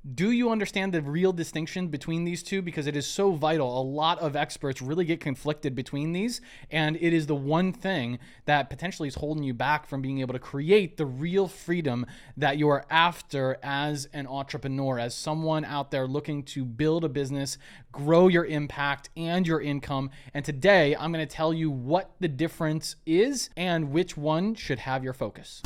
Do you understand the real distinction between these two? Because it is so vital. A lot of experts really get conflicted between these, and it is the one thing that potentially is holding you back from being able to create the real freedom that you are after as an entrepreneur, as someone out there looking to build a business, grow your impact and your income. And today, I'm going to tell you what the difference is and which one should have your focus.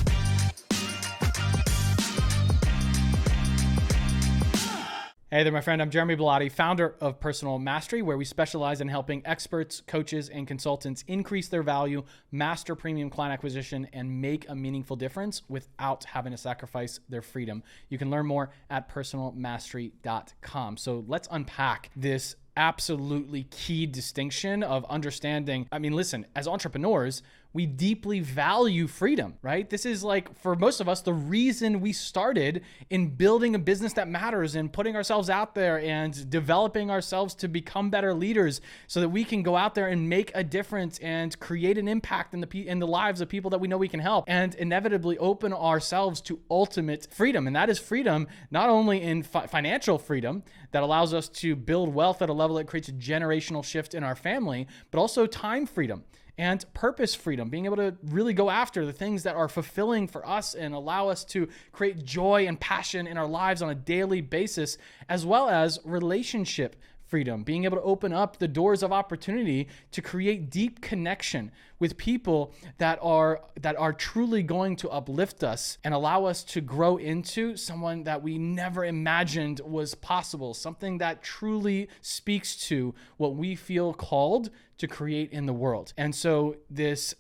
Hey there, my friend. I'm Jeremy Bellotti, founder of Personal Mastery, where we specialize in helping experts, coaches, and consultants increase their value, master premium client acquisition, and make a meaningful difference without having to sacrifice their freedom. You can learn more at personalmastery.com. So let's unpack this absolutely key distinction of understanding. I mean, listen, as entrepreneurs, we deeply value freedom, right? This is like, for most of us, the reason we started in building a business that matters and putting ourselves out there and developing ourselves to become better leaders so that we can go out there and make a difference and create an impact in the lives of people that we know we can help, and inevitably open ourselves to ultimate freedom. And that is freedom, not only in financial freedom that allows us to build wealth at a level that creates a generational shift in our family, but also time freedom and purpose freedom, being able to really go after the things that are fulfilling for us and allow us to create joy and passion in our lives on a daily basis, as well as relationship freedom, being able to open up the doors of opportunity to create deep connection with people that are truly going to uplift us and allow us to grow into someone that we never imagined was possible, something that truly speaks to what we feel called to create in the world. And so this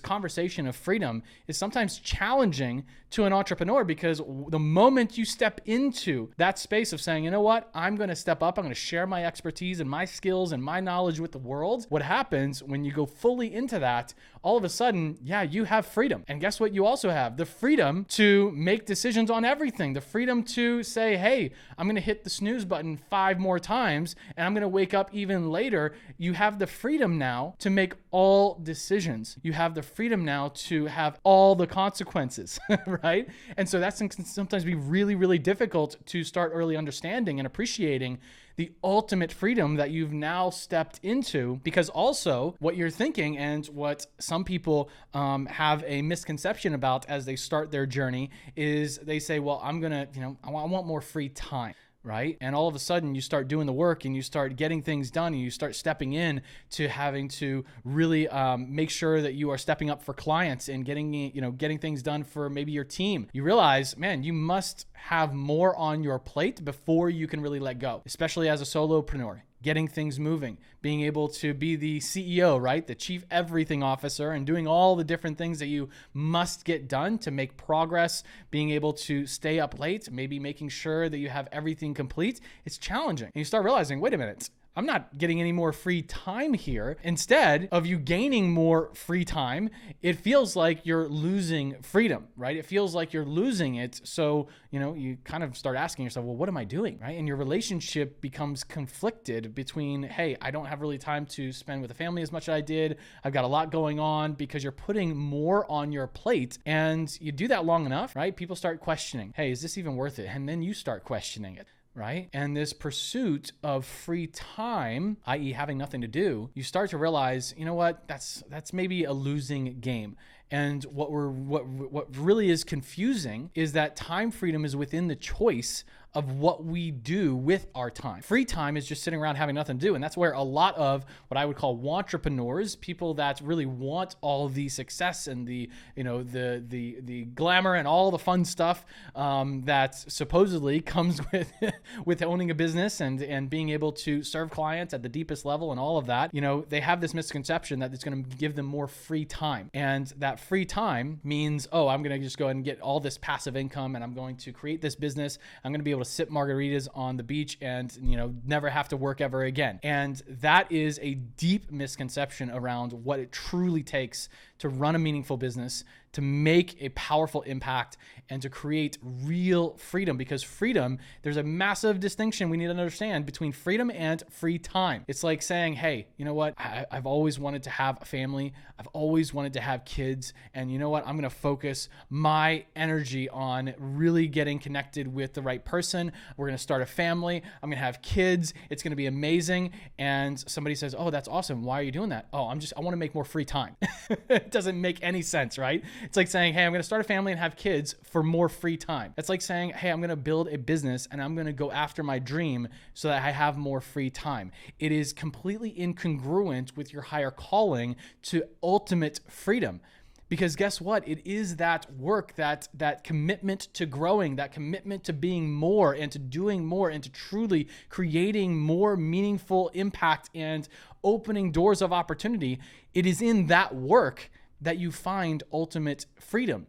conversation of freedom is sometimes challenging to an entrepreneur, because the moment you step into that space of saying, you know what, I'm going to step up, I'm going to share my expertise and my skills and my knowledge with the world, what happens when you go fully into that, all of a sudden, yeah, you have freedom. And guess what? You also have the freedom to make decisions on everything, the freedom to say, hey, I'm going to hit the snooze button 5 more times and I'm going to wake up even later. You have the freedom now to make all decisions. You have the freedom now to have all the consequences, right? And so that can sometimes be really, really difficult to start early understanding and appreciating the ultimate freedom that you've now stepped into, because also what you're thinking and what some people have a misconception about as they start their journey is they say, well, I want more free time. Right? And all of a sudden you start doing the work and you start getting things done and you start stepping in to having to really make sure that you are stepping up for clients and getting things done for maybe your team. You realize, man, you must have more on your plate before you can really let go, especially as a solopreneur. Getting things moving, being able to be the CEO, right? The chief everything officer, and doing all the different things that you must get done to make progress, being able to stay up late, maybe making sure that you have everything complete. It's challenging. And you start realizing, wait a minute, I'm not getting any more free time here. Instead of you gaining more free time, it feels like you're losing freedom, right? It feels like you're losing it. So, you kind of start asking yourself, well, what am I doing, right? And your relationship becomes conflicted between, hey, I don't have really time to spend with the family as much as I did. I've got a lot going on, because you're putting more on your plate. And you do that long enough, right? People start questioning, hey, is this even worth it? And then you start questioning it. Right? And this pursuit of free time, i.e. having nothing to do, you start to realize, you know what, that's maybe a losing game. And what really is confusing is that time freedom is within the choice of what we do with our time. Free time is just sitting around having nothing to do. And that's where a lot of what I would call wantrepreneurs, people that really want all the success and the glamour and all the fun stuff that supposedly comes with owning a business and being able to serve clients at the deepest level and all of that, they have this misconception that it's going to give them more free time. And that free time means, oh, I'm going to just go ahead and get all this passive income and I'm going to create this business. I'm going to be able to sip margaritas on the beach and, never have to work ever again. And that is a deep misconception around what it truly takes to run a meaningful business, to make a powerful impact, and to create real freedom. Because freedom, there's a massive distinction we need to understand between freedom and free time. It's like saying, hey, you know what? I've always wanted to have a family. I've always wanted to have kids. And you know what? I'm going to focus my energy on really getting connected with the right person. We're going to start a family. I'm going to have kids. It's going to be amazing. And somebody says, oh, that's awesome. Why are you doing that? Oh, I want to make more free time. It doesn't make any sense, right? It's like saying, hey, I'm going to start a family and have kids for more free time. It's like saying, hey, I'm going to build a business and I'm going to go after my dream so that I have more free time. It is completely incongruent with your higher calling to ultimate freedom. Because guess what? It is that work, that commitment to growing, that commitment to being more and to doing more and to truly creating more meaningful impact and opening doors of opportunity. It is in that work that you find ultimate freedom.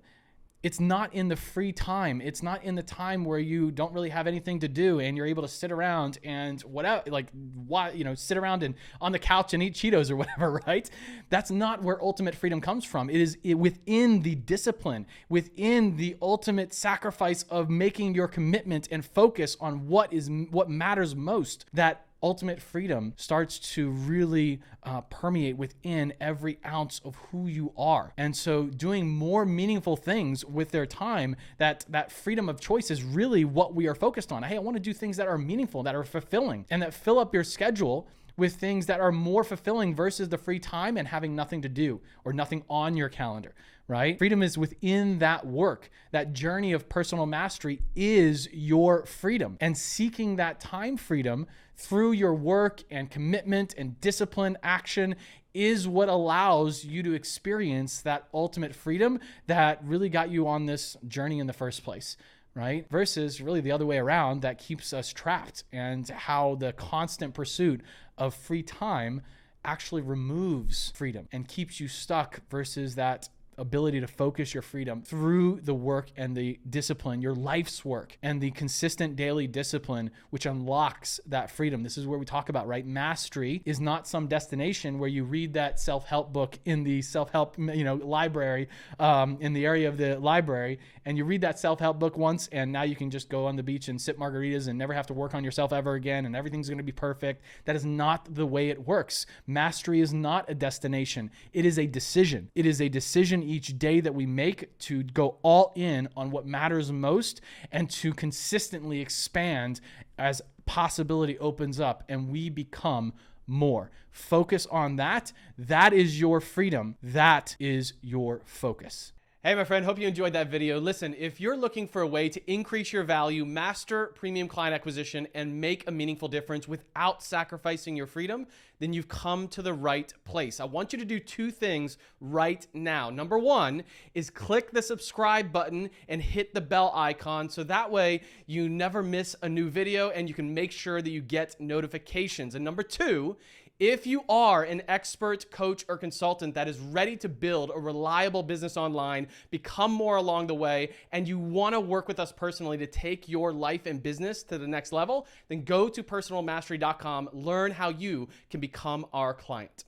It's not in the free time. It's not in the time where you don't really have anything to do and you're able to sit around and sit around and on the couch and eat Cheetos or whatever, right? That's not where ultimate freedom comes from. It is within the discipline, within the ultimate sacrifice of making your commitment and focus on what matters most, that ultimate freedom starts to really permeate within every ounce of who you are. And so doing more meaningful things with their time, that freedom of choice is really what we are focused on. Hey, I want to do things that are meaningful, that are fulfilling, and that fill up your schedule with things that are more fulfilling versus the free time and having nothing to do or nothing on your calendar, right? Freedom is within that work. That journey of personal mastery is your freedom. And seeking that time freedom through your work and commitment and discipline action is what allows you to experience that ultimate freedom that really got you on this journey in the first place, right? Versus really the other way around that keeps us trapped, and how the constant pursuit of free time actually removes freedom and keeps you stuck versus that ability to focus your freedom through the work and the discipline, your life's work, and the consistent daily discipline, which unlocks that freedom. This is where we talk about, right? Mastery is not some destination where you read that self-help book in the self-help, library, in the area of the library, and you read that self-help book once, and now you can just go on the beach and sip margaritas and never have to work on yourself ever again, and everything's going to be perfect. That is not the way it works. Mastery is not a destination. It is a decision. It is a decision each day that we make to go all in on what matters most and to consistently expand as possibility opens up and we become more. Focus on that. That is your freedom. That is your focus. Hey, my friend, hope you enjoyed that video. Listen, if you're looking for a way to increase your value, master premium client acquisition, and make a meaningful difference without sacrificing your freedom, then you've come to the right place. I want you to do two things right now. Number one is click the subscribe button and hit the bell icon so that way you never miss a new video and you can make sure that you get notifications. And number two, if you are an expert, coach, or consultant that is ready to build a reliable business online, become more along the way, and you want to work with us personally to take your life and business to the next level, then go to personalmastery.com, learn how you can become our client.